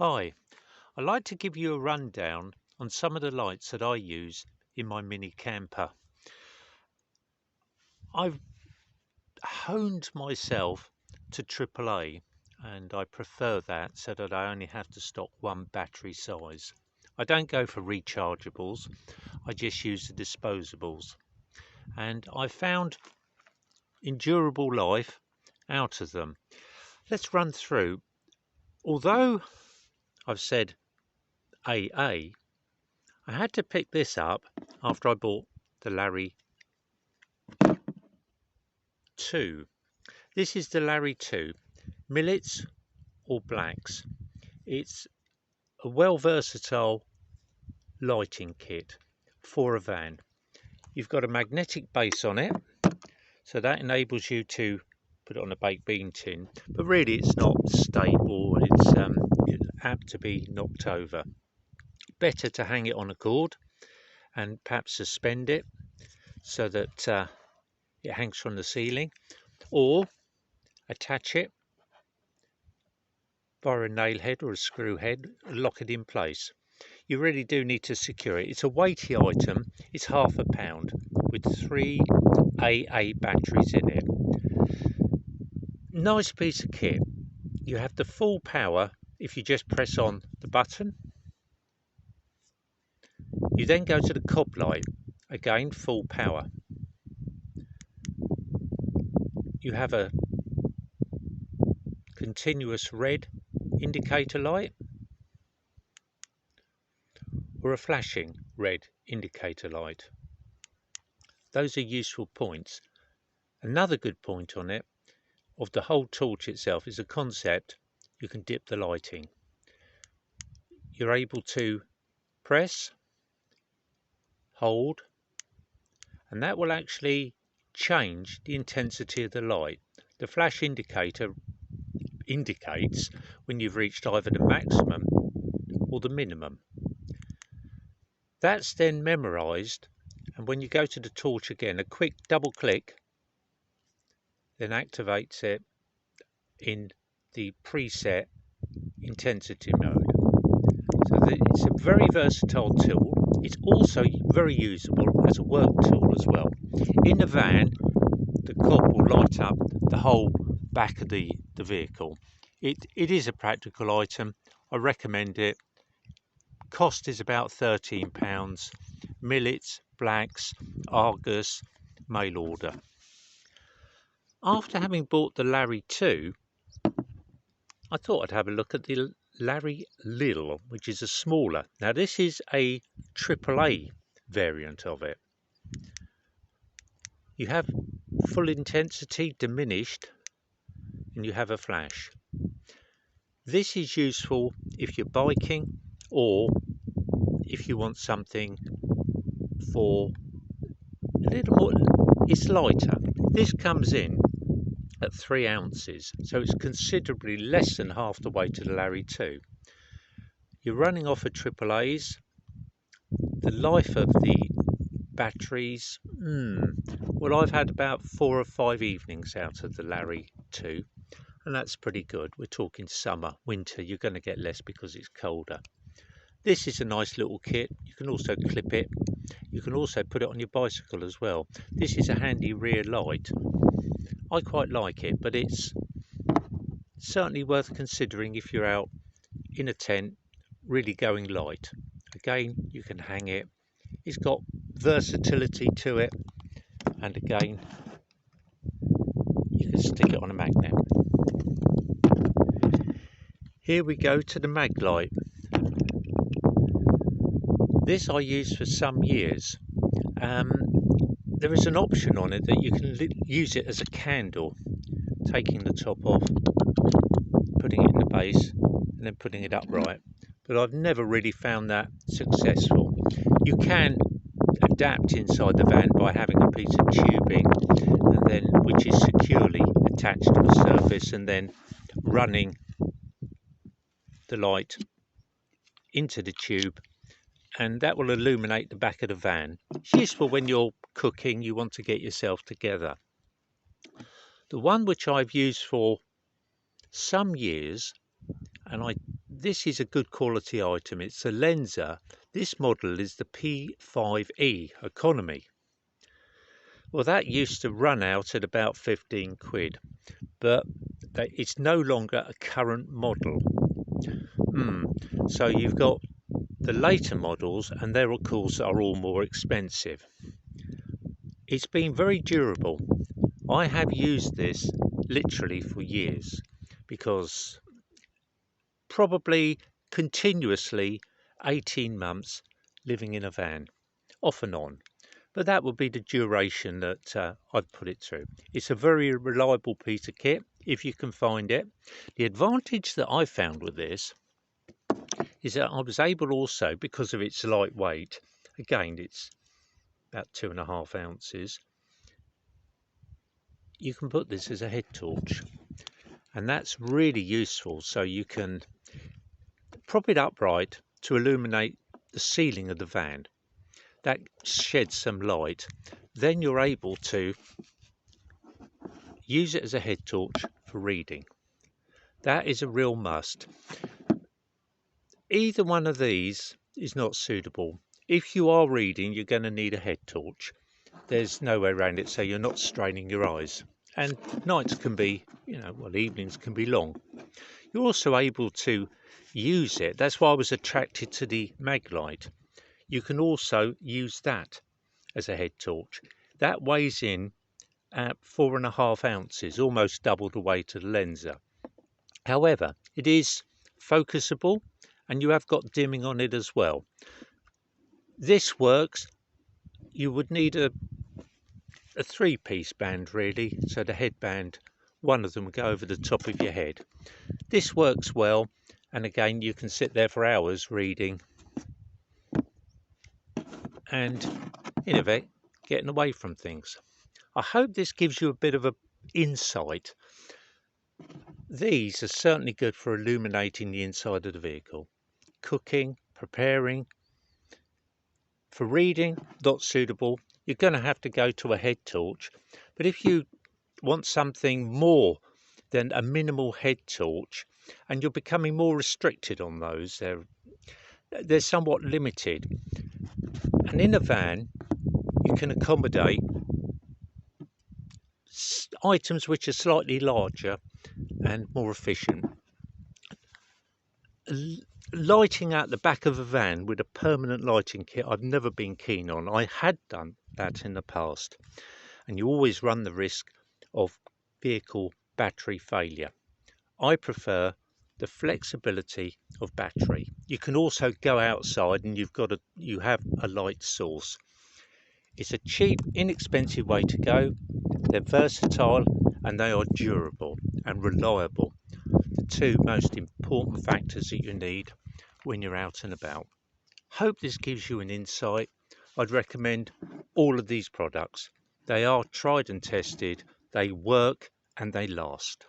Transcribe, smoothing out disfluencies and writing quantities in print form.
Hi, I'd like to give you a rundown on some of the lights that I use in my mini camper. I've honed myself to AAA and I prefer that so that I only have to stock one battery size. I don't go for rechargeables, I just use the disposables. And I found endurable life out of them. Let's run through. Although I've said AA, I had to pick this up after I bought the Larry 2. This is the Larry 2, Millets or Blacks. It's a well versatile lighting kit for a van. You've got a magnetic base on it, so that enables you to put it on a baked bean tin, but really it's not stable, it's apt to be knocked over. Better to hang it on a cord and perhaps suspend it so that it hangs from the ceiling, or attach it via a nail head or a screw head, lock it in place. You really do need to secure it. It's a weighty item, it's £half a pound with 3 AA batteries in it. Nice piece of kit. You have the full power if you just press on the button. You then go to the cob light, again full power. You have a continuous red indicator light or a flashing red indicator light. Those are useful points. Another good point on it, of the whole torch itself, is a concept. You can dip the lighting. You're able to press, hold, and that will actually change the intensity of the light. The flash indicator indicates when you've reached either the maximum or the minimum. That's then memorized, and when you go to the torch again, a quick double click then activates it in the preset intensity mode. So it's a very versatile tool. It's also very usable as a work tool as well. In the van, the cob will light up the whole back of the vehicle. It is a practical item. I recommend it. Cost is about £13. Millets, Blacks, Argus, mail order. After having bought the Larry 2, I thought I'd have a look at the Lars Little, which is a smaller. Now this is a AAA variant of it. You have full intensity diminished and you have a flash. This is useful if you're biking or if you want something for a little more. It's lighter. This comes in at 3 ounces, so it's considerably less than half the weight of the Larry 2. You're running off of AAAs. The life of the batteries, well, I've had about 4 or 5 evenings out of the Larry 2, and that's pretty good. We're talking summer. Winter you're going to get less because it's colder. This is a nice little kit. You can also clip it. You can also put it on your bicycle as well. This is a handy rear light. I quite like it, but it's certainly worth considering if you're out in a tent really going light. Again, you can hang it. It's got versatility to it, and again you can stick it on a magnet. Here we go to the mag light. This I used for some years. There is an option on it that you can use it as a candle, taking the top off, putting it in the base and then putting it upright, but I've never really found that successful. You can adapt inside the van by having a piece of tubing and then which is securely attached to the surface, and then running the light into the tube, and that will illuminate the back of the van. It's useful when you're cooking, you want to get yourself together. The one which I've used for some years, and I this is a good quality item. It's a Lenser. This model is the P5E Economy. Well, that used to run out at about 15 quid, but it's no longer a current model. So you've got the later models, and they of course are all more expensive. It's been very durable. I have used this literally for years, because probably continuously 18 months living in a van, off and on. But that would be the duration that I'd put it through. It's a very reliable piece of kit if you can find it. The advantage that I found with this is that I was able also, because of its lightweight, again it's about 2.5 ounces, you can put this as a head torch, and that's really useful. So you can prop it upright to illuminate the ceiling of the van. That sheds some light. Then you're able to use it as a head torch for reading. That is a real must. Either one of these is not suitable. If you are reading, you're going to need a head torch. There's no way around it, so you're not straining your eyes. And nights can be, evenings can be long. You're also able to use it. That's why I was attracted to the Maglite. You can also use that as a head torch. That weighs in at 4.5 ounces, almost double the weight of the Lenser. However, it is focusable, and you have got dimming on it as well. This works. You would need a 3-piece band really, so the headband, one of them would go over the top of your head. This works well, and again you can sit there for hours reading and in effect getting away from things. I hope this gives you a bit of an insight. These are certainly good for illuminating the inside of the vehicle. Cooking, preparing. For reading, not suitable. You're going to have to go to a head torch. But if you want something more than a minimal head torch, and you're becoming more restricted on those, they're somewhat limited. And in a van, you can accommodate items which are slightly larger and more efficient. Lighting out the back of a van with a permanent lighting kit, I've never been keen on. I had done that in the past, and you always run the risk of vehicle battery failure. I prefer the flexibility of battery. You can also go outside and you have a light source. It's a cheap, inexpensive way to go. They're versatile and they are durable and reliable. The two most important factors that you need when you're out and about. Hope this gives you an insight. I'd recommend all of these products. They are tried and tested, they work and they last.